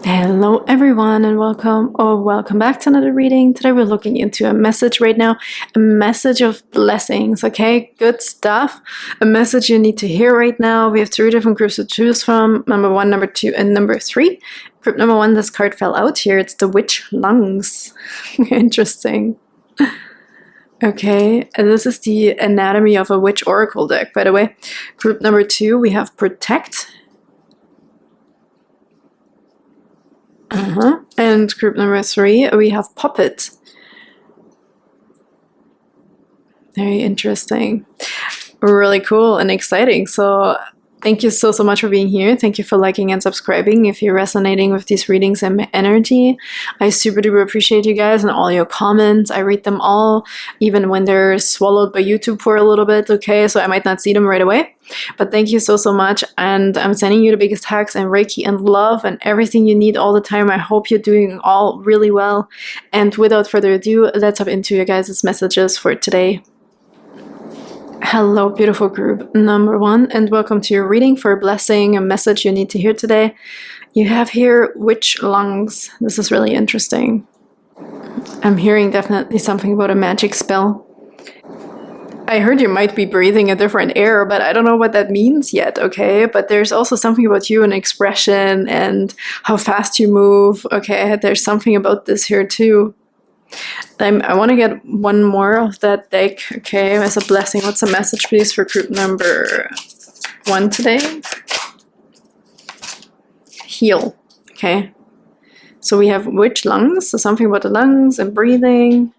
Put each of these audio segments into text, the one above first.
Hello everyone and welcome back to another reading. Today we're looking into a message right now, a message of blessings, okay? Good stuff. A message you need to hear right now. We have 3 different groups to choose from, number 1, number 2, and number 3. Group number 1, this card fell out here. It's the Witch Lungs. Interesting. Okay, and this is the Anatomy of a Witch Oracle deck, by the way. Group number 2, we have Protect. And group number 3, we have Poppet. Very interesting. Really cool and exciting. So thank you so much for being here. Thank you for liking and subscribing if you're resonating with these readings and my energy. I super duper appreciate you guys and all your comments. I read them all, even when they're swallowed by YouTube for a little bit, okay? So I might not see them right away. But thank you so much, and I'm sending you the biggest hugs and Reiki and love and everything you need all the time. I hope you're doing all really well. And without further ado, let's hop into your guys' messages for today. Hello, beautiful group number 1, and welcome to your reading for a blessing, a message you need to hear today. You have here Witch Lungs. This is really interesting. I'm hearing definitely something about a magic spell. I heard you might be breathing a different air, but I don't know what that means yet, okay? But there's also something about you and expression and how fast you move, okay? There's something about this here too. I want to get one more of that deck, okay, as a blessing. What's a message, please, for group number 1 today? Heal, okay? So we have Witch Lungs, so something about the lungs and breathing,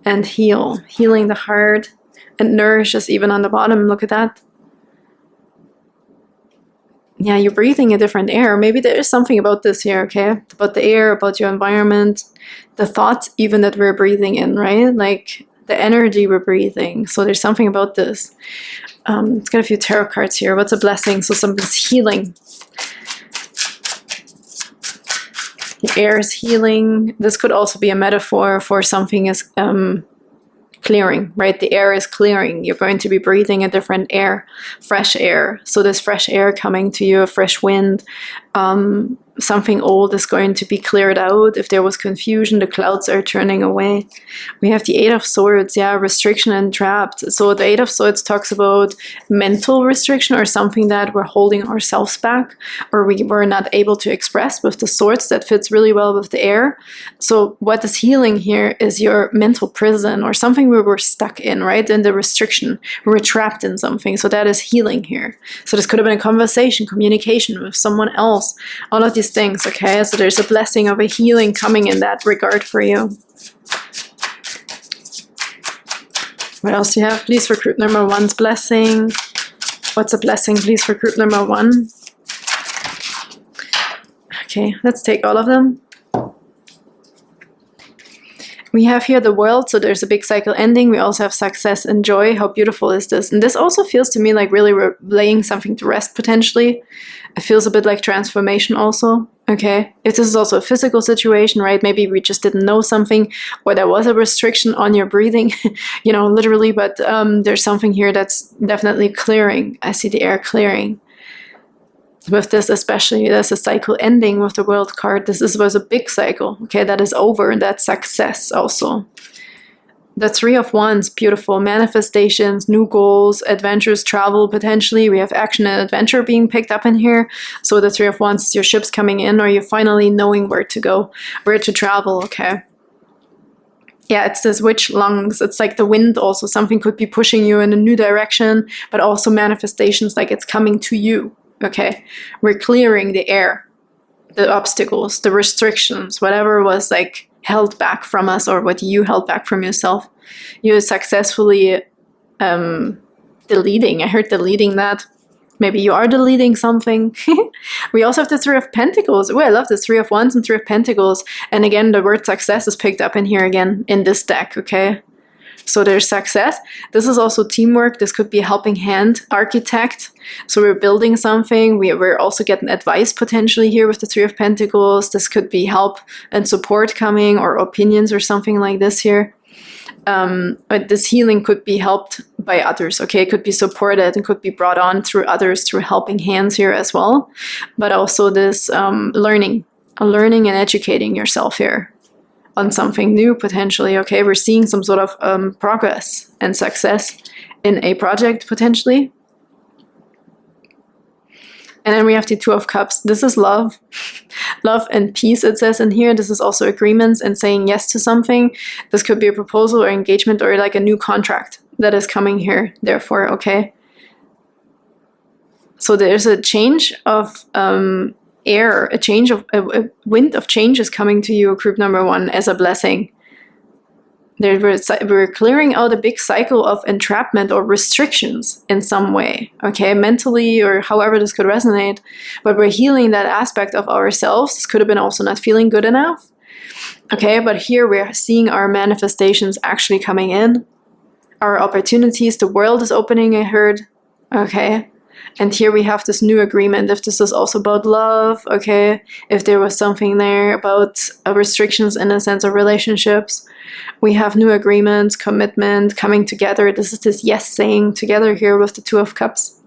and heal, healing the heart. And nourishes even on the bottom. Look at that. Yeah, you're breathing a different air. Maybe there is something about this here, okay? About the air, about your environment, the thoughts even that we're breathing in, right? Like the energy we're breathing. So there's something about this. Let's get a few tarot cards here. What's a blessing? So something's healing. The air is healing. This could also be a metaphor for something is clearing, right? The air is clearing. You're going to be breathing a different air, fresh air. So there's fresh air coming to you, a fresh wind. Something old is going to be cleared out. If there was confusion, the clouds are turning away. We have the 8 of Swords, yeah, restriction and trapped. So the 8 of Swords talks about mental restriction or something that we're holding ourselves back or we were not able to express. With the Swords, that fits really well with the air. So what is healing here is your mental prison or something we were stuck in, right? In the restriction, we were trapped in something. So that is healing here. So this could have been a conversation, communication with someone else. All of these things, okay? So there's a blessing of a healing coming in that regard for you. What else do you have, please, for group number 1's blessing? What's a blessing, please, for group number 1? Okay, let's take all of them. We have here the World, so there's a big cycle ending. We also have success and joy. How beautiful is this? And this also feels to me like really we're laying something to rest potentially. It feels a bit like transformation also, okay? If this is also a physical situation, right? Maybe we just didn't know something or there was a restriction on your breathing, you know, literally, but there's something here that's definitely clearing. I see the air clearing. With this especially, there's a cycle ending with the World card. This was a big cycle, okay, that is over, and that's success also. The 3 of Wands, beautiful. Manifestations, new goals, adventures, travel, potentially. We have action and adventure being picked up in here. So the 3 of Wands is your ships coming in, or you're finally knowing where to go, where to travel, okay? Yeah, it's this Witch Lungs. It's like the wind also. Something could be pushing you in a new direction, but also manifestations like it's coming to you. Okay, we're clearing the air, the obstacles, the restrictions, whatever was like held back from us or what you held back from yourself. You successfully deleting. I heard deleting that. Maybe you are deleting something. We also have the 3 of Pentacles. Oh, I love the 3 of Wands and 3 of Pentacles. And again, the word success is picked up in here again in this deck, okay? So there's success. This is also teamwork. This could be a helping hand, architect. So we're building something. We're also getting advice potentially here with the 3 of Pentacles. This could be help and support coming or opinions or something like this here. But this healing could be helped by others, okay? It could be supported and could be brought on through others, through helping hands here as well. But also this learning, learning and educating yourself here on something new potentially. Okay, we're seeing some sort of progress and success in a project potentially. And then we have the Two of Cups. This is love. Love and peace, it says in here. This is also agreements and saying yes to something. This could be a proposal or engagement or like a new contract that is coming here, therefore, okay? So there's a change of air, a change of, a wind of change is coming to you, group number 1, as a blessing. We're clearing out a big cycle of entrapment or restrictions in some way, okay, mentally or however this could resonate, but we're healing that aspect of ourselves. This could have been also not feeling good enough, okay, but here we're seeing our manifestations actually coming in, our opportunities, the world is opening, I heard, okay. And here we have this new agreement. If this is also about love, okay, if there was something there about restrictions in a sense of relationships, we have new agreements, commitment, coming together. This is this yes saying together here with the Two of Cups.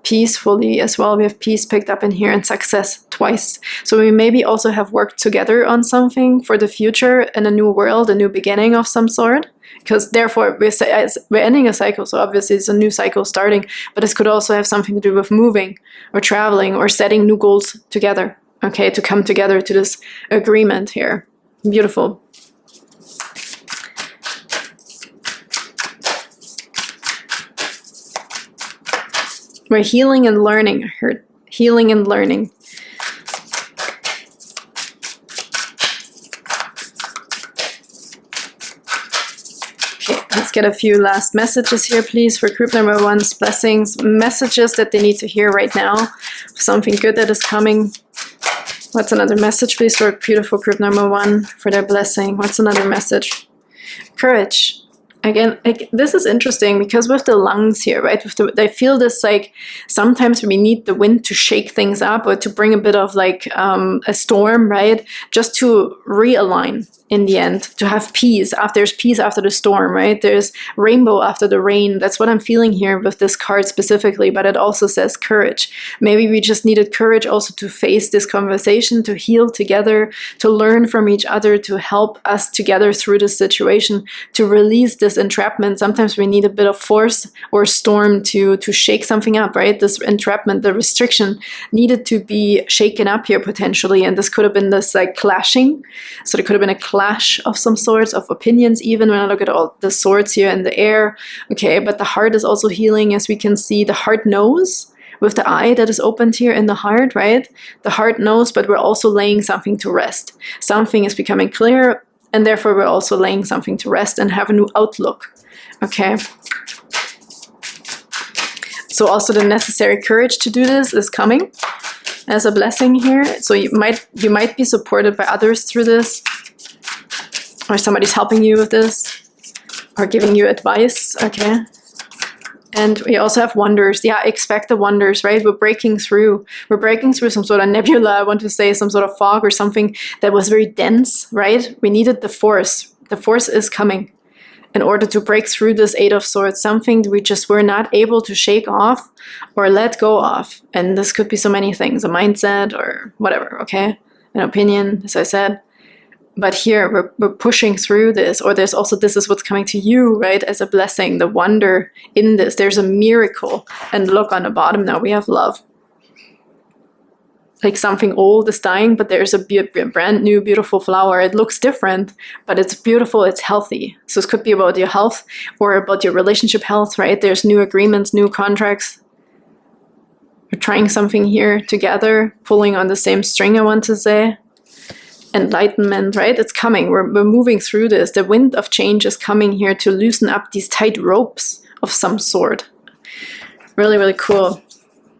Peacefully as well. We have peace picked up in here and success twice. So we maybe also have worked together on something for the future in a new world, a new beginning of some sort. Because therefore we're ending a cycle, so obviously it's a new cycle starting, but this could also have something to do with moving or traveling or setting new goals together, okay, to come together to this agreement here. Beautiful. We're healing and learning, I heard. Healing and learning. Let's get a few last messages here, please, for group number 1's blessings. Messages that they need to hear right now. Something good that is coming. What's another message, please, for beautiful group number 1 for their blessing? What's another message? Courage. Again, this is interesting because with the lungs here, right? I feel this like sometimes we need the wind to shake things up or to bring a bit of like a storm, right? Just to realign in the end, to have peace. There's peace after the storm, right? There's rainbow after the rain. That's what I'm feeling here with this card specifically, but it also says courage. Maybe we just needed courage also to face this conversation, to heal together, to learn from each other, to help us together through this situation, to release this entrapment. Sometimes we need a bit of force or storm to shake something up, right? This entrapment, the restriction needed to be shaken up here potentially, and this could have been this like clashing. So there could have been a clash of some sorts of opinions, even when I look at all the swords here in the air, okay, but the heart is also healing, as we can see. The heart knows with the eye that is opened here in the heart, right? The heart knows, but we're also laying something to rest. Something is becoming clear, and therefore we're also laying something to rest and have a new outlook, okay? So also the necessary courage to do this is coming as a blessing here. So you might be supported by others through this, or somebody's helping you with this, or giving you advice, okay? And we also have wonders. Yeah, expect the wonders, right? We're breaking through. We're breaking through some sort of nebula, I want to say, some sort of fog or something that was very dense, right? We needed the force. The force is coming in order to break through this Eight of Swords, something we just were not able to shake off or let go of. And this could be so many things, a mindset or whatever, okay? An opinion, as I said. But here we're pushing through this, or there's also, this is what's coming to you, right, as a blessing, the wonder in this. There's a miracle. And look on the bottom now, we have love. Like something old is dying, but there's a brand new beautiful flower. It looks different, but it's beautiful, it's healthy. So this could be about your health or about your relationship health, right? There's new agreements, new contracts. We're trying something here together, pulling on the same string, I want to say. Enlightenment, right? It's coming. We're moving through this. The wind of change is coming here to loosen up these tight ropes of some sort. Really, really cool.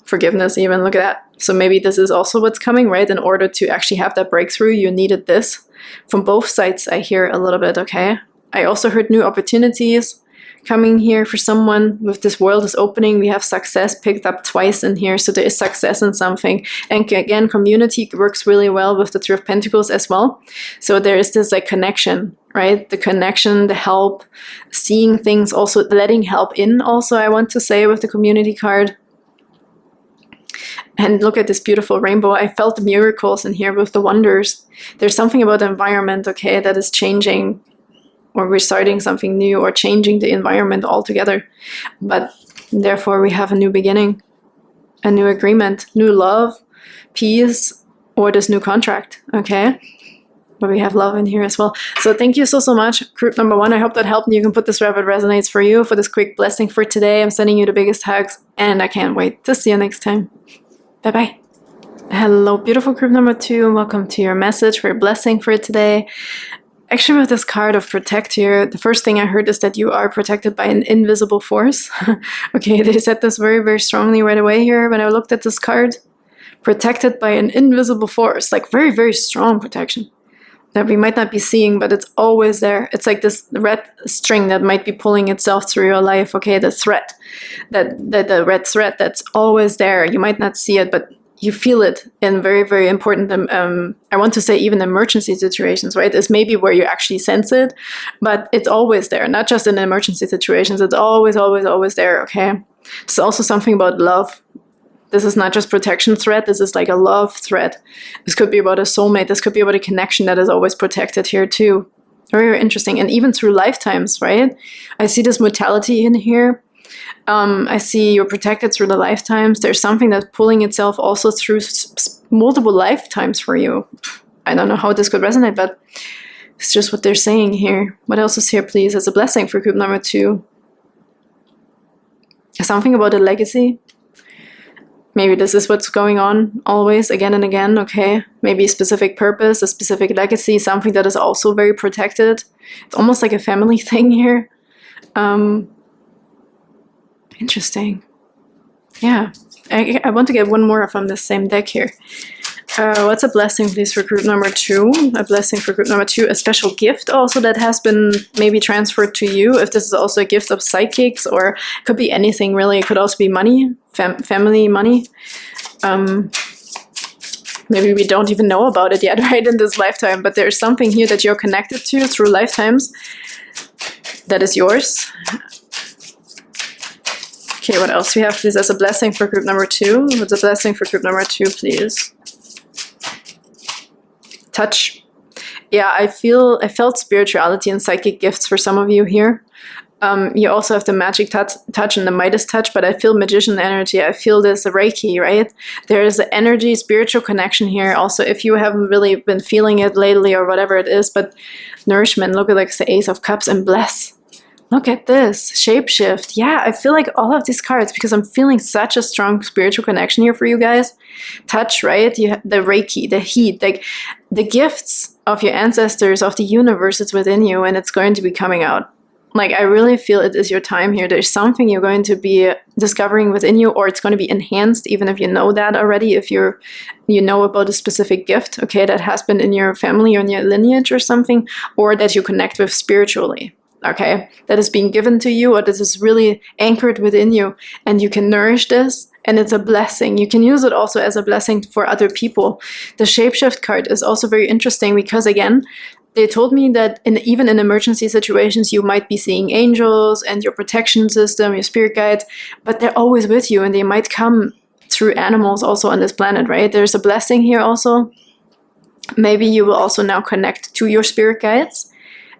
Forgiveness even, look at that. So maybe this is also what's coming, right? In order to actually have that breakthrough, you needed this. From both sides, I hear a little bit, okay? I also heard new opportunities coming here for someone. With this world is opening, we have success picked up twice in here, so there is success in something. And again, community works really well with the Three of Pentacles as well. So there is this like connection, right? The connection, the help, seeing things, also letting help in also, I want to say, with the community card. And look at this beautiful rainbow. I felt the miracles in here with the wonders. There's something about the environment, okay, that is changing, or we're starting something new, or changing the environment altogether. But therefore we have a new beginning, a new agreement, new love, peace, or this new contract, okay? But we have love in here as well. So thank you so much, group number 1. I hope that helped, and you can put this wherever it resonates for you. For this quick blessing for today, I'm sending you the biggest hugs, and I can't wait to see you next time. Bye-bye. Hello, beautiful group number 2, and welcome to your message for your blessing for today. Actually, with this card of protect here, the first thing I heard is that you are protected by an invisible force. Okay, they said this very, very strongly right away here when I looked at this card. Protected by an invisible force, like very, very strong protection that we might not be seeing, but it's always there. It's like this red string that might be pulling itself through your life, okay, the thread, the red thread that's always there. You might not see it, but you feel it in very, very important, I want to say even emergency situations, right? It's maybe where you actually sense it, but it's always there, not just in emergency situations. It's always, always, always there, okay? It's also something about love. This is not just protection thread, this is like a love thread. This could be about a soulmate, this could be about a connection that is always protected here too. Very, very interesting, and even through lifetimes, right? I see this mortality in here. I see you're protected through the lifetimes. There's something that's pulling itself also through multiple lifetimes for you. I don't know how this could resonate, but it's just what they're saying here. What else is here, please, as a blessing for group number 2? Something about a legacy. Maybe this is what's going on always, again and again, okay? Maybe a specific purpose, a specific legacy, something that is also very protected. It's almost like a family thing here. Interesting. Yeah, I want to get one more from the same deck here. What's a blessing, please, for group number 2? A blessing for group number 2. A special gift also that has been maybe transferred to you. If this is also a gift of psychics, or it could be anything really. It could also be money, family money. Maybe we don't even know about it yet, right, in this lifetime. But there's something here that you're connected to through lifetimes that is yours. Okay, what else we have, please, as a blessing for group number 2? What's a blessing for group number 2, please? Touch. Yeah, I felt spirituality and psychic gifts for some of you here. You also have the magic touch and the Midas touch, but I feel magician energy. I feel this Reiki, right? There is an energy, spiritual connection here. Also, if you haven't really been feeling it lately or whatever it is, but nourishment, look at like the Ace of Cups and bless. Look at this, shapeshift. Yeah, I feel like all of these cards, because I'm feeling such a strong spiritual connection here for you guys. Touch, right? You have the Reiki, the heat, like the gifts of your ancestors, of the universe, it's within you, and it's going to be coming out. Like, I really feel it is your time here. There's something you're going to be discovering within you, or it's going to be enhanced, even if you know that already, if you know about a specific gift, okay, that has been in your family or in your lineage or something, or that you connect with spiritually. Okay, that is being given to you, or this is really anchored within you, and you can nourish this, and it's a blessing. You can use it also as a blessing for other people. The shapeshift card is also very interesting because, again, they told me that even in emergency situations, you might be seeing angels and your protection system, your spirit guides, but they're always with you, and they might come through animals also on this planet, right? There's a blessing here also. Maybe you will also now connect to your spirit guides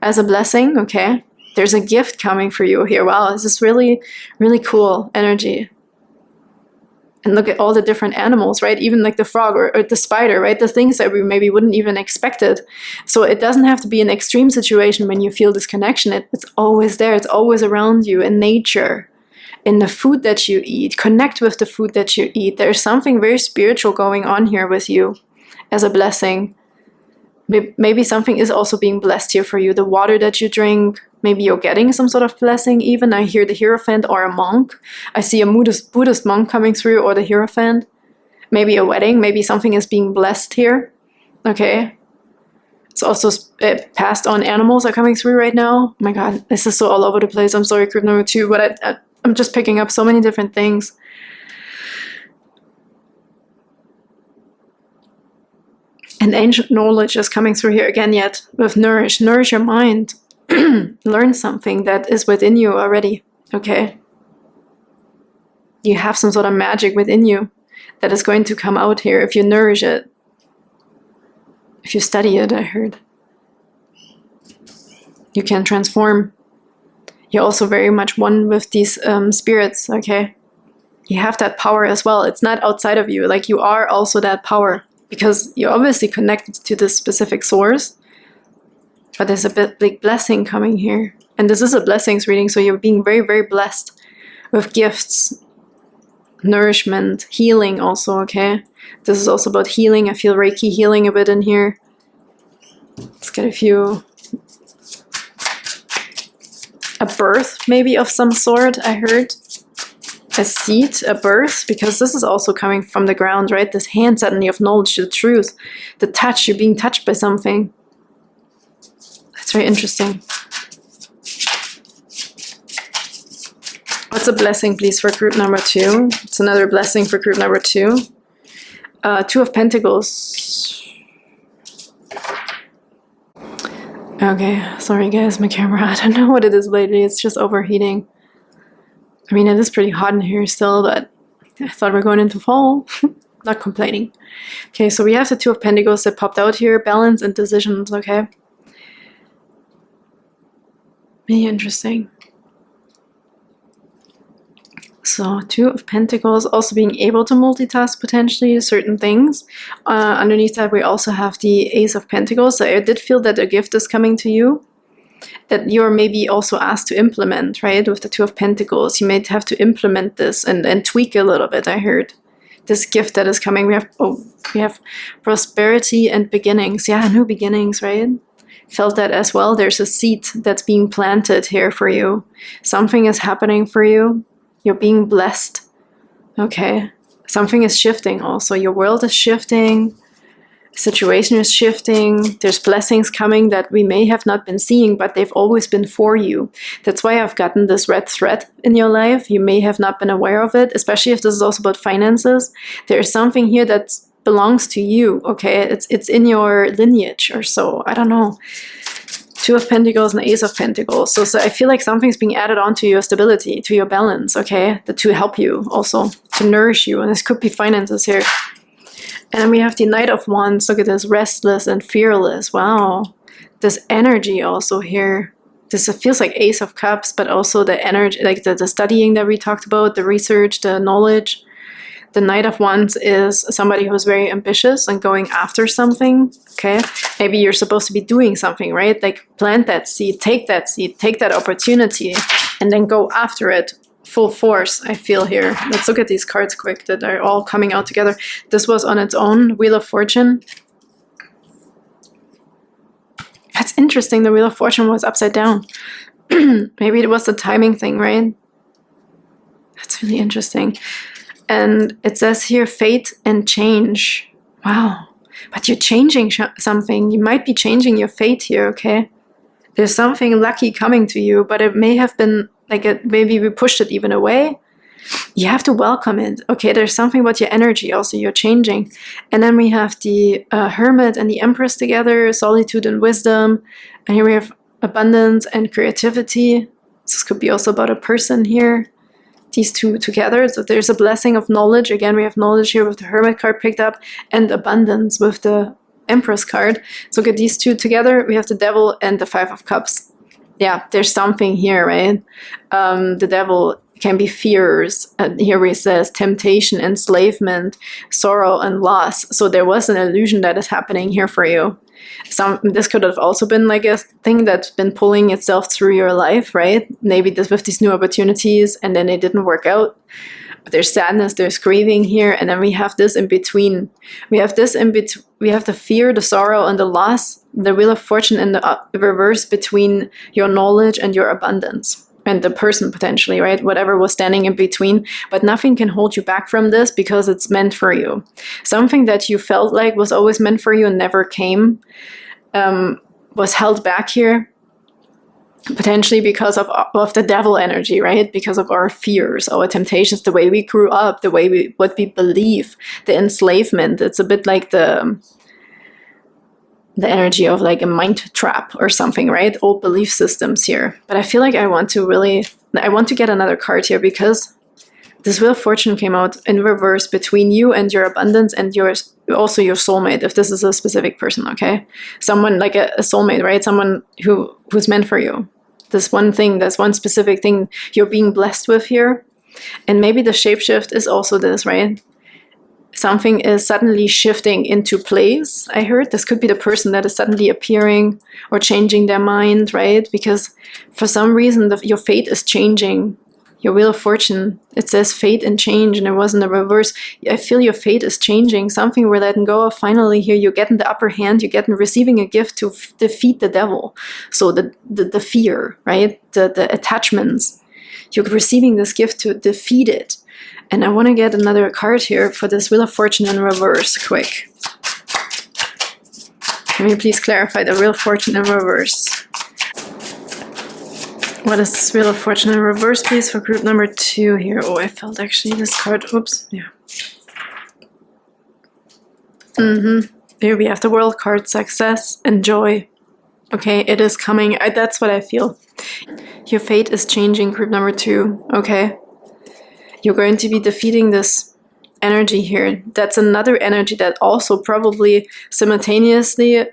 as a blessing, okay? There's a gift coming for you here. Wow, this is really, really cool energy. And look at all the different animals, right? Even like the frog or the spider, right? The things that we maybe wouldn't even expect it. So it doesn't have to be an extreme situation when you feel this connection. It's always there. It's always around you in nature, in the food that you eat. Connect with the food that you eat. There's something very spiritual going on here with you as a blessing. Maybe something is also being blessed here for you. The water that you drink, maybe you're getting some sort of blessing even. I hear the Hierophant or a monk. I see a Buddhist monk coming through, or the Hierophant. Maybe a wedding, maybe something is being blessed here. Okay. It's also passed on animals are coming through right now. Oh my God, this is so all over the place. I'm sorry, group number 2, but I'm just picking up so many different things. And ancient knowledge is coming through here again yet with nourish. Nourish your mind. Learn something that is within you already, okay? You have some sort of magic within you. that is going to come out here if you nourish it. If you study it, I heard. You can transform. You're also very much one with these spirits, okay? You have that power as well. It's not outside of you. Like, you are also that power, because you're obviously connected to this specific source. But there's a big blessing coming here. And this is a blessings reading, so you're being very, very blessed with gifts, nourishment, healing also, okay? This is also about healing. I feel Reiki healing a bit in here. Let's get a few... A birth, maybe, of some sort, I heard. A seed, a birth, because this is also coming from the ground, right? This hand suddenly of knowledge, the truth, the touch, you're being touched by something. That's very interesting. What's a blessing, please, for group number 2? It's another blessing for group number 2. 2 of Pentacles. Okay, sorry guys, my camera, I don't know what it is lately, it's just overheating. I mean, it is pretty hot in here still, but I thought we're going into fall. Not complaining. Okay, so we have the 2 of Pentacles that popped out here. Balance and decisions, okay? Really interesting. So 2 of Pentacles, also being able to multitask potentially certain things. Underneath that, we also have the Ace of Pentacles. So I did feel that a gift is coming to you that you're maybe also asked to implement, right? With the 2 of Pentacles, you may have to implement this and tweak a little bit, I heard. This gift that is coming, we have prosperity and beginnings. Yeah, new beginnings, right? Felt that as well. There's a seed that's being planted here for you. Something is happening for you. You're being blessed. Okay. Something is shifting also. Your world is shifting. Situation is shifting. There's blessings coming that we may have not been seeing, but they've always been for you. That's why I've gotten this red thread in your life. You may have not been aware of it, especially if this is also about finances. There's something here that belongs to you, okay? It's in your lineage or so. I don't know. 2 of Pentacles and Ace of Pentacles. So I feel like something's being added onto your stability, to your balance, okay? To help you also, to nourish you. And this could be finances here. And then we have the Knight of Wands. Look at this, restless and fearless. Wow. This energy also here. This feels like Ace of Cups, but also the energy, like the studying that we talked about, the research, the knowledge. The Knight of Wands is somebody who's very ambitious and going after something, okay? Maybe you're supposed to be doing something, right? Like plant that seed, take that opportunity, and then go after it full force, I feel here. Let's look at these cards quick that are all coming out together. This was on its own, Wheel of Fortune. That's interesting, the Wheel of Fortune was upside down. Maybe it was the timing thing, right? That's really interesting. And it says here, fate and change. Wow. But you're changing something. You might be changing your fate here, okay? There's something lucky coming to you, but it may have been like maybe we pushed it even away. You have to welcome it. Okay, there's something about your energy also. You're changing. And then we have the Hermit and the Empress together, solitude and wisdom. And here we have abundance and creativity. This could be also about a person here. These 2 together. So there's a blessing of knowledge. Again, we have knowledge here with the Hermit card picked up, and abundance with the Empress card. So look at these 2 together. We have the Devil and the 5 of Cups. Yeah, there's something here, right? The Devil can be fears. Here where it says temptation, enslavement, sorrow, and loss. So there was an illusion that is happening here for you. This could have also been like a thing that's been pulling itself through your life, right? Maybe this with these new opportunities and then it didn't work out. But there's sadness, there's grieving here, and then we have this in between. We have this in between. We have the fear, the sorrow, and the loss, the Wheel of Fortune in the reverse between your knowledge and your abundance. And the person potentially, right? Whatever was standing in between. But nothing can hold you back from this because it's meant for you. Something that you felt like was always meant for you and never came was held back here. Potentially because of the devil energy, right? Because of our fears, our temptations, the way we grew up, the way what we believe, the enslavement. It's a bit like the energy of like a mind trap or something, right? Old belief systems here. But I feel like I want to get another card here because This Wheel of Fortune came out in reverse between you and your abundance and also your soulmate, if this is a specific person, okay? Someone like a soulmate, right? Someone who's meant for you. This one thing, that's one specific thing you're being blessed with here. And maybe the shapeshift is also this, right? Something is suddenly shifting into place, I heard. This could be the person that is suddenly appearing or changing their mind, right? Because for some reason, your fate is changing. Your Wheel of Fortune, it says fate and change, and it was in the reverse. I feel your fate is changing. Something we're letting go of. Finally here, you're getting the upper hand. You're getting receiving a gift to defeat the devil. So the fear, right? The attachments. You're receiving this gift to defeat it. And I want to get another card here for this Wheel of Fortune in reverse, quick. Can you please clarify the Wheel of Fortune in reverse? What is this Wheel of Fortune in reverse, please, for group number 2 here? Oh, I felt actually this card. Oops, yeah. Here we have the World card, success and joy. Okay, it is coming. That's what I feel. Your fate is changing, group number 2. Okay. You're going to be defeating this energy here. That's another energy that also probably simultaneously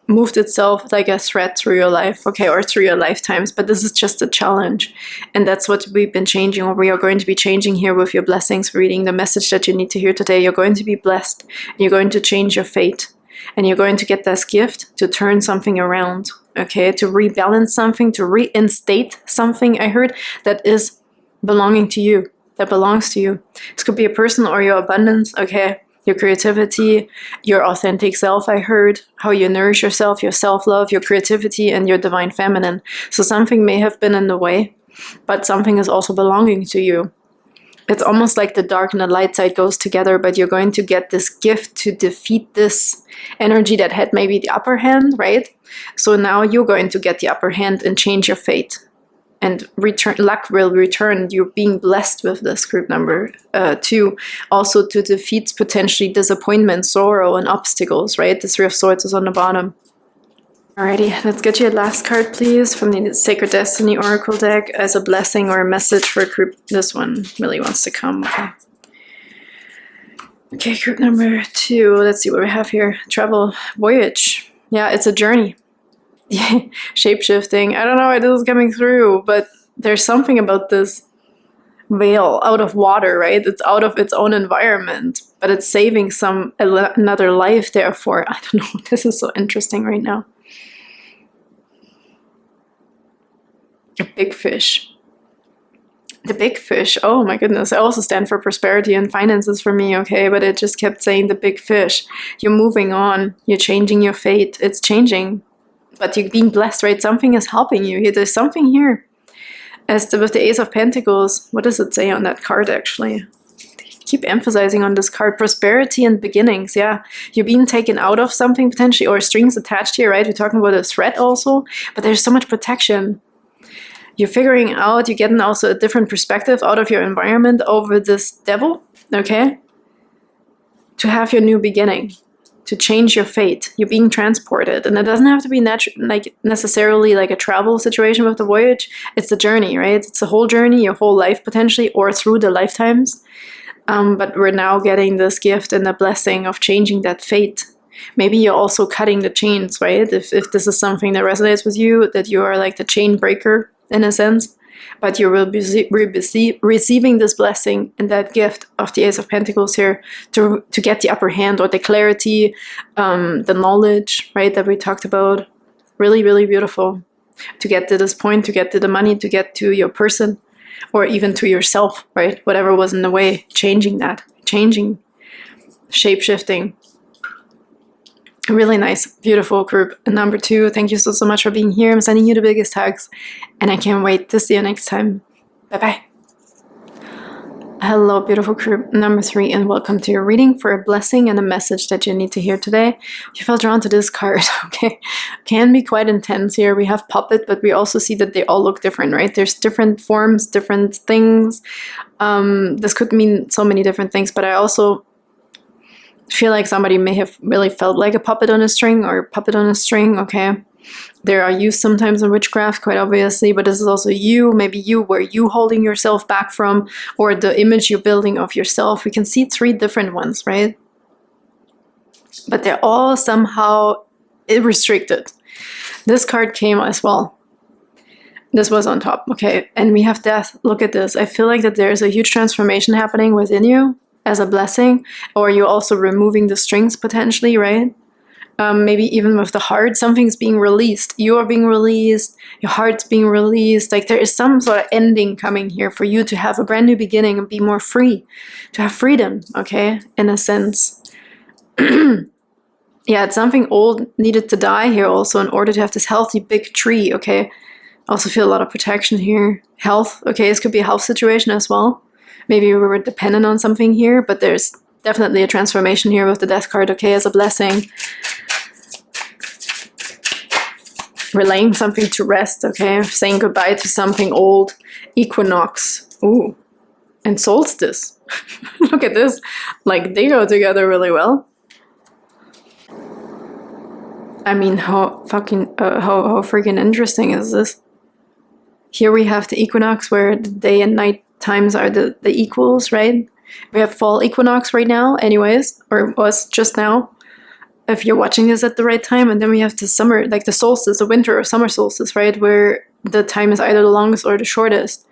moved itself like a thread through your life, okay, or through your lifetimes. But this is just a challenge. And that's what we've been changing, or we are going to be changing here with your blessings reading. The message that you need to hear today, you're going to be blessed. And you're going to change your fate. And you're going to get this gift to turn something around, okay, to rebalance something, to reinstate something, I heard, that is belonging to you, that belongs to you. This could be a person or your abundance, okay? Your creativity, your authentic self, I heard, how you nourish yourself, your self-love, your creativity, and your divine feminine. So something may have been in the way, but something is also belonging to you. It's almost like the dark and the light side goes together, but you're going to get this gift to defeat this energy that had maybe the upper hand, right? So now you're going to get the upper hand and change your fate. And luck will return. You're being blessed with this group number 2. Also to defeat potentially disappointment, sorrow, and obstacles, right? The 3 of Swords is on the bottom. Alrighty, let's get you a last card, please, from the Sacred Destiny Oracle deck as a blessing or a message for group. This one really wants to come, okay. Okay, group number 2. Let's see what we have here. Travel, voyage. Yeah, it's a journey. Shape-shifting. I don't know why this is coming through, but there's something about this veil out of water, right? It's out of its own environment, but it's saving another life, therefore. I don't know. This is so interesting right now. A big fish. The big fish. Oh my goodness. I also stand for prosperity and finances for me, okay? But it just kept saying the big fish. You're moving on. You're changing your fate. It's changing. But you're being blessed, right? Something is helping you. There's something here. With the Ace of Pentacles, what does it say on that card, actually? Keep emphasizing on this card. Prosperity and beginnings, yeah. You're being taken out of something, potentially, or strings attached here, right? We're talking about a threat also, but there's so much protection. You're figuring out, you're getting also a different perspective out of your environment over this devil, okay? To have your new beginning. To change your fate. You're being transported, and it doesn't have to be necessarily like a travel situation with the voyage. It's the journey, right? It's the whole journey, your whole life potentially, or through the lifetimes. But we're now getting this gift and the blessing of changing that fate. Maybe you're also cutting the chains, right? If this is something that resonates with you, that you are like the chain breaker in a sense. But you will be receiving this blessing and that gift of the Ace of Pentacles here to get the upper hand, or the clarity, the knowledge, right, that we talked about. Really, really beautiful. To get to this point, to get to the money, to get to your person, or even to yourself, right? Whatever was in the way, changing that, shape-shifting. Really nice, beautiful group. And number 2, thank you so much for being here. I'm sending you the biggest hugs, and I can't wait to see you next time. Bye-bye. Hello, beautiful group. Number 3, and welcome to your reading for a blessing and a message that you need to hear today. You felt drawn to this card, okay? Can be quite intense here. We have Poppet, but we also see that they all look different, right? There's different forms, different things. This could mean so many different things, but I also feel like somebody may have really felt like a puppet on a string, or puppet on a string, okay? They are used sometimes in witchcraft, quite obviously, but this is also you, maybe you, where you holding yourself back from, or the image you're building of yourself. We can see 3 different ones, right? But they're all somehow restricted. This card came as well. This was on top, okay? And we have death. Look at this. I feel like that there's a huge transformation happening within you as a blessing, or you're also removing the strings potentially, right? Maybe even with the heart, something's being released. You are being released, your heart's being released. Like there is some sort of ending coming here for you to have a brand new beginning and be more free, to have freedom, okay, in a sense. Yeah, it's something old needed to die here also in order to have this healthy big tree, okay? I also feel a lot of protection here. Health, okay, this could be a health situation as well. Maybe we were dependent on something here, but there's definitely a transformation here with the death card, okay, as a blessing. Relaying something to rest, okay? Saying goodbye to something old. Equinox. Ooh. And solstice. Look at this. Like, they go together really well. I mean, how freaking interesting is this? Here we have the equinox where the day and night times are the equals, right? We have fall equinox right now, anyways, or was just now, if you're watching this at the right time. And then we have the summer, like the solstice, the winter or summer solstice, right? Where the time is either the longest or the shortest.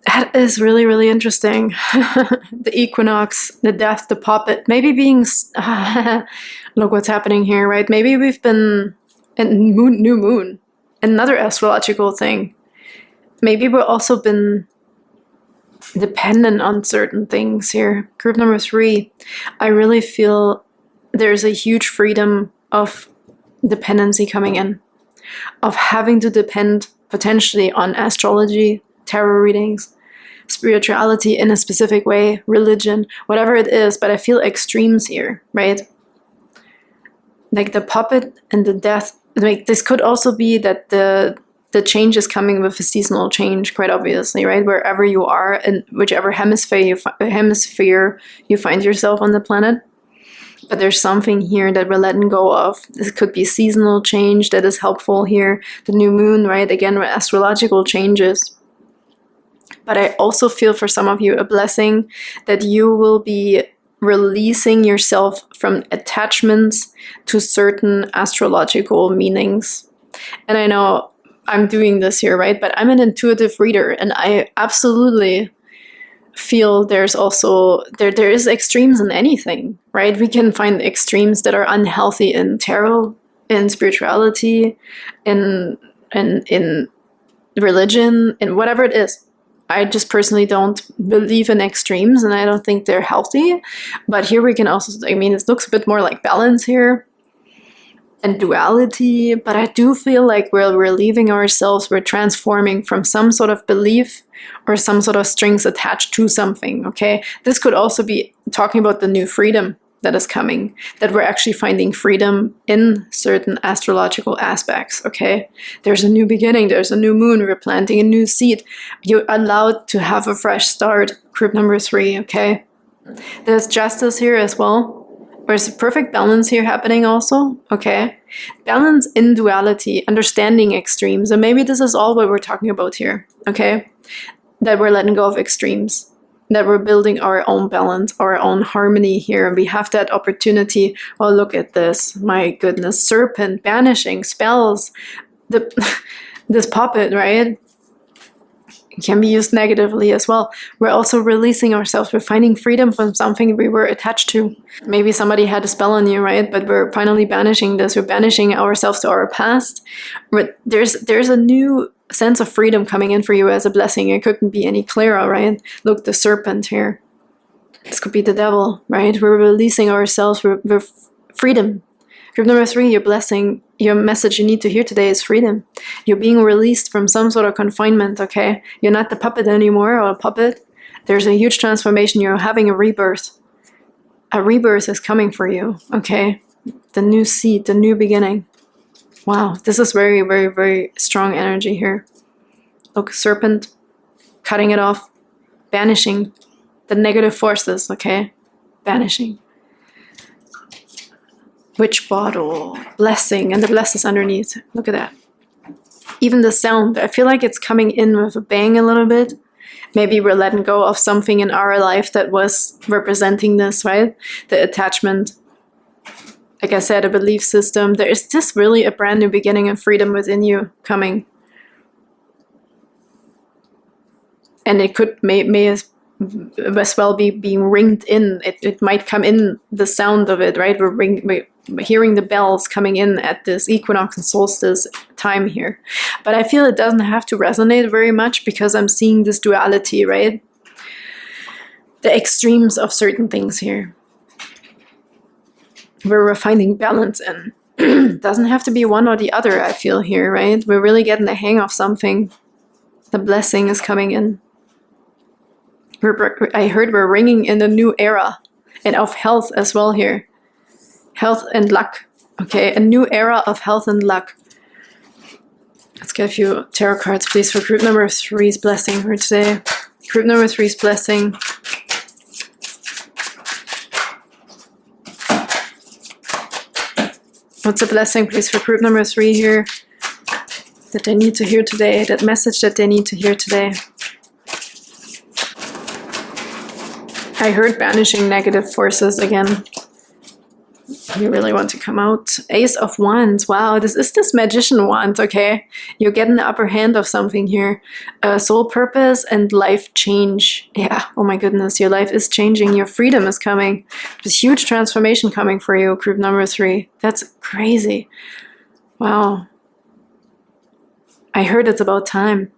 That is really, really interesting. The equinox, the death, the Poppet, maybe being, look what's happening here, right? Maybe we've been, and new moon, another astrological thing. Maybe we've also been dependent on certain things here. Group number 3, I really feel there's a huge freedom of dependency coming in, of having to depend potentially on astrology, tarot readings, spirituality in a specific way, religion, whatever it is, but I feel extremes here, right? Like the Poppet and the death, like this could also be that the change is coming with a seasonal change, quite obviously, right? Wherever you are, in whichever hemisphere you find yourself on the planet. But there's something here that we're letting go of. This could be seasonal change that is helpful here. The new moon, right? Again, with astrological changes. But I also feel for some of you a blessing that you will be releasing yourself from attachments to certain astrological meanings. And I know I'm doing this here, right? But I'm an intuitive reader, and I absolutely feel there's also there is extremes in anything, right? We can find extremes that are unhealthy in tarot, in spirituality, in religion, in whatever it is. I just personally don't believe in extremes, and I don't think they're healthy. But here we can also, I mean, it looks a bit more like balance here and duality, but I do feel like we're relieving ourselves, we're transforming from some sort of belief or some sort of strings attached to something, okay? This could also be talking about the new freedom that is coming, that we're actually finding freedom in certain astrological aspects, okay? There's a new beginning, there's a new moon, we're planting a new seed. You're allowed to have a fresh start, group number 3, okay? There's justice here as well. There's a perfect balance here happening also, okay? Balance in duality, understanding extremes. And maybe this is all what we're talking about here, okay? That we're letting go of extremes. That we're building our own balance, our own harmony here. And we have that opportunity. Oh, look at this. My goodness. Serpent, banishing, spells. This Poppet, right? Can be used negatively as well. We're also releasing ourselves. We're finding freedom from something we were attached to. Maybe somebody had a spell on you, right? But we're finally banishing this. We're banishing ourselves to our past. But there's a new sense of freedom coming in for you as a blessing. It couldn't be any clearer, right? Look, the serpent here. This could be the devil, right? We're releasing ourselves. We're freedom. Group number 3, your blessing, your message you need to hear today is freedom. You're being released from some sort of confinement, okay? You're not the puppet anymore, or a puppet. There's a huge transformation. You're having a rebirth. A rebirth is coming for you, okay? The new seed, the new beginning. Wow, this is very, very, very strong energy here. Look, serpent, cutting it off, banishing the negative forces, okay? Banishing. Witch bottle, blessing, and the bless is underneath. Look at that. Even the sound, I feel like it's coming in with a bang a little bit. Maybe we're letting go of something in our life that was representing this, right? The attachment. Like I said, a belief system. There is just really a brand new beginning and freedom within you coming. And it could may as well be being ringed in. It might come in the sound of it, right? We're hearing the bells coming in at this equinox and solstice time here. But I feel it doesn't have to resonate very much because I'm seeing this duality, right? The extremes of certain things here, where we're finding balance in. Doesn't have to be one or the other, I feel here, right? We're really getting the hang of something. The blessing is coming in. I heard we're ringing in a new era, and of health as well here. Health and luck. Okay, a new era of health and luck. Let's get a few tarot cards, please, for group number 3's blessing for today. Group number 3's blessing. What's a blessing, please, for group number 3 here? That they need to hear today. That message that they need to hear today. I heard banishing negative forces again. You really want to come out. Ace of Wands. Wow, this is this magician wand, okay? You're getting the upper hand of something here. Soul purpose and life change. Yeah, oh my goodness, your life is changing. Your freedom is coming. There's huge transformation coming for you, group number 3. That's crazy. Wow. I heard it's about time.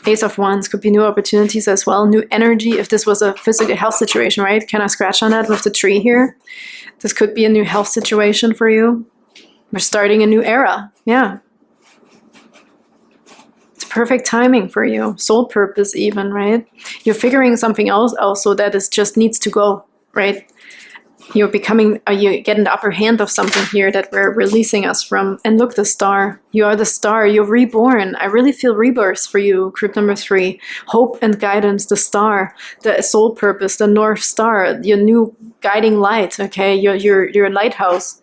Ace of Wands could be new opportunities as well, new energy. If this was a physical health situation, right? Can I scratch on that with the tree here? This could be a new health situation for you. We're starting a new era. Yeah. It's perfect timing for you. Soul purpose even, right? You're figuring something else also that is just needs to go, right? You're becoming, you're getting the upper hand of something here that we're releasing us from. And look, the star. You are the star. You're reborn. I really feel rebirth for you, group number 3. Hope and guidance, the star, the soul purpose, the North Star, your new guiding light, okay? Your lighthouse,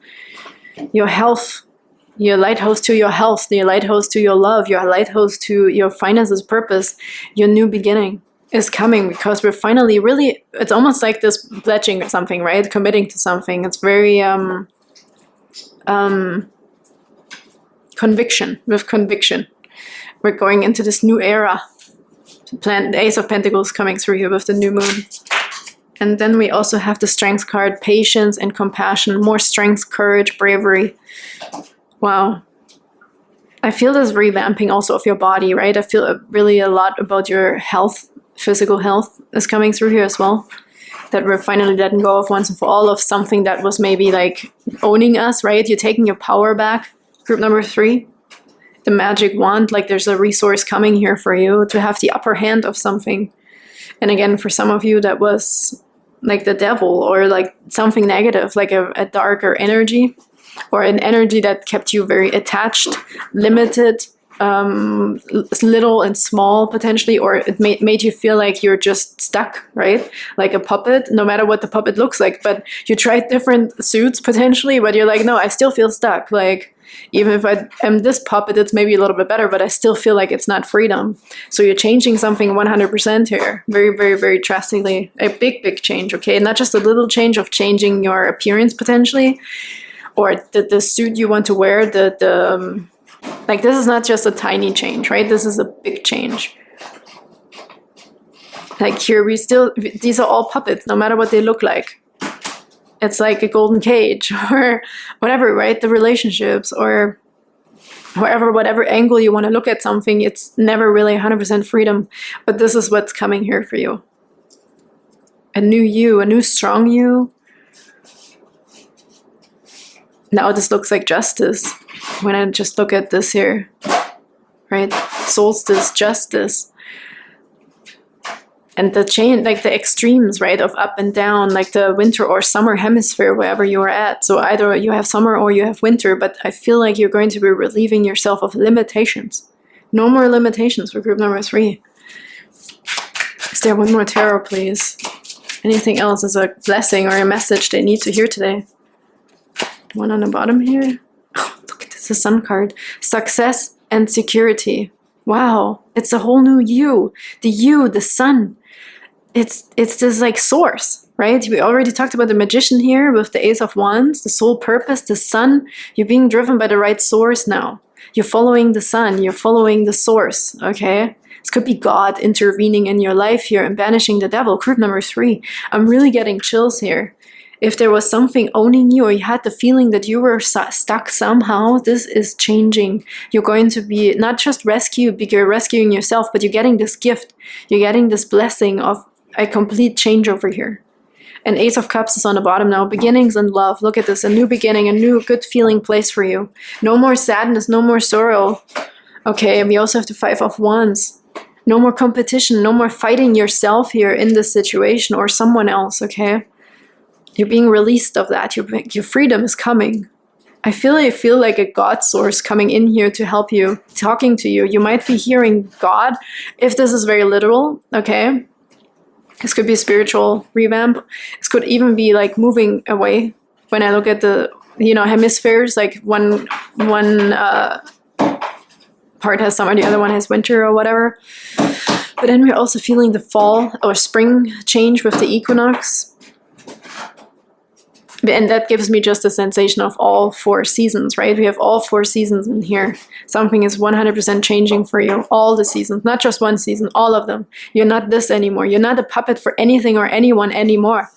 your health, your lighthouse to your health, your lighthouse to your love, your lighthouse to your finances, purpose, your new beginning is coming because we're finally really, it's almost like this pledging or something, right? Committing to something. It's very conviction, with conviction. We're going into this new era. The Ace of Pentacles coming through here with the new moon. And then we also have the Strength card, patience and compassion, more strength, courage, bravery. Wow. I feel this revamping also of your body, right? I feel really a lot about your health. Physical health is coming through here as well. That we're finally letting go of once and for all of something that was maybe like owning us, right? You're taking your power back. Group number 3, the magic wand, like there's a resource coming here for you to have the upper hand of something. And again, for some of you, that was like the devil or like something negative, like a darker energy or an energy that kept you very attached, limited, little and small potentially, or it made you feel like you're just stuck, right? Like a puppet, no matter what the puppet looks like, but you tried different suits potentially, but you're like, no, I still feel stuck. Like, even if I am this puppet, it's maybe a little bit better, but I still feel like it's not freedom. So you're changing something 100% here. Very, very, very drastically. A big, big change, okay? Not just a little change of changing your appearance potentially, or the suit you want to wear, like this is not just a tiny change, right? This is a big change. Like here these are all puppets, no matter what they look like. It's like a golden cage or whatever, right? The relationships or whatever angle you want to look at something, it's never really 100% freedom. But this is what's coming here for you. A new you, a new strong you. Now this looks like justice. When I just look at this here, right? Solstice, justice. And the chain, like the extremes, right? Of up and down, like the winter or summer hemisphere, wherever you are at. So either you have summer or you have winter, but I feel like you're going to be relieving yourself of limitations. No more limitations for group number 3. Is there one more tarot, please? Anything else is a blessing or a message they need to hear today? one on the bottom here. Oh, look at this, the Sun card. Success and security. Wow, it's a whole new you. The Sun. It's this like source, right? We already talked about the Magician here with the Ace of Wands, the soul purpose, the Sun. You're being driven by the right source now. You're following the Sun. You're following the source, okay? This could be God intervening in your life here and banishing the devil. Group number 3. I'm really getting chills here. If there was something owning you, or you had the feeling that you were stuck somehow, this is changing. You're going to be not just rescued, because you're rescuing yourself, but you're getting this gift. You're getting this blessing of a complete change over here. And Ace of Cups is on the bottom now. Beginnings and love. Look at this. A new beginning, a new good feeling place for you. No more sadness, no more sorrow. Okay, and we also have the 5 of Wands. No more competition, no more fighting yourself here in this situation or someone else, okay? You're being released of that. Your freedom is coming. I feel like a God source coming in here to help you, talking to you. You might be hearing God, if this is very literal, okay? This could be a spiritual revamp. This could even be like moving away. When I look at the, hemispheres, like one part has summer, the other one has winter or whatever. But then we're also feeling the fall or spring change with the equinox. And that gives me just a sensation of all 4 seasons, right? We have all 4 seasons in here. Something is 100% changing for you. All the seasons, not just one season, all of them. You're not this anymore. You're not a puppet for anything or anyone anymore.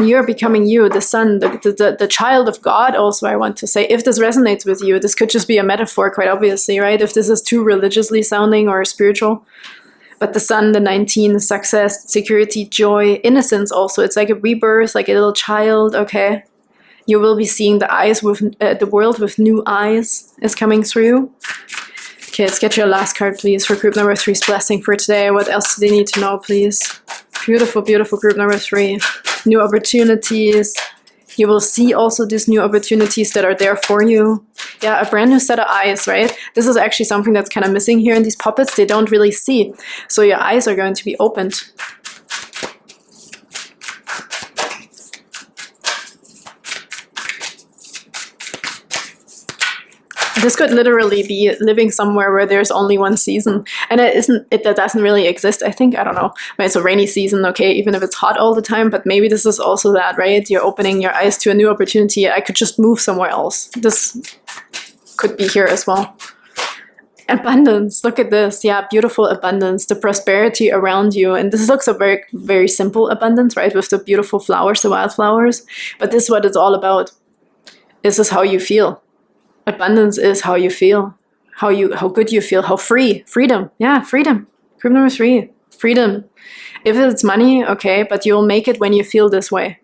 You're becoming you, the Sun, the child of God also, I want to say. If this resonates with you, this could just be a metaphor, quite obviously, right? If this is too religiously sounding or spiritual. But the Sun, the 19, success, security, joy, innocence also. It's like a rebirth, like a little child, okay? You will be seeing the world with new eyes is coming through. Okay, let's get your last card, please, for group number 3's blessing for today. What else do they need to know, please? Beautiful, beautiful group number 3. New opportunities. You will see also these new opportunities that are there for you. Yeah, a brand new set of eyes, right? This is actually something that's kind of missing here in these puppets. They don't really see. So your eyes are going to be opened. This could literally be living somewhere where there's only one season, and that doesn't really exist. I think, I don't know, it's a rainy season, okay, even if it's hot all the time, but maybe this is also that, right? You're opening your eyes to a new opportunity. I could just move somewhere else. This could be here as well. Abundance, look at this. Yeah, beautiful abundance, the prosperity around you. And this looks a very, very simple abundance, right? With the beautiful flowers, the wildflowers. But this is what it's all about. This is how you feel. Abundance is how you feel, how good you feel, how freedom. Yeah, freedom. Group number 3, freedom. If it's money, okay, but you'll make it when you feel this way.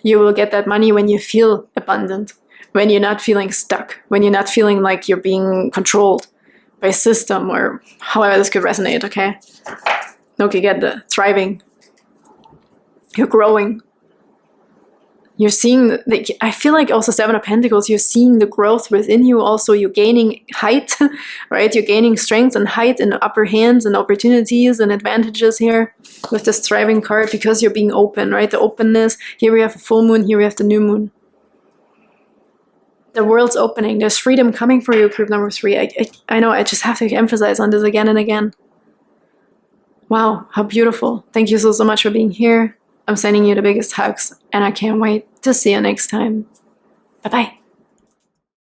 You will get that money when you feel abundant, when you're not feeling stuck, when you're not feeling like you're being controlled by a system or however this could resonate, okay? Okay, get the thriving. You're growing. You're seeing, I feel like also 7 of Pentacles, you're seeing the growth within you also. You're gaining height, right? You're gaining strength and height and upper hands and opportunities and advantages here with this thriving card because you're being open, right? The openness. Here we have a full moon, here we have the new moon. The world's opening. There's freedom coming for you, group number 3. I know, I just have to emphasize on this again and again. Wow, how beautiful. Thank you so much for being here. I'm sending you the biggest hugs, and I can't wait to see you next time. Bye-bye.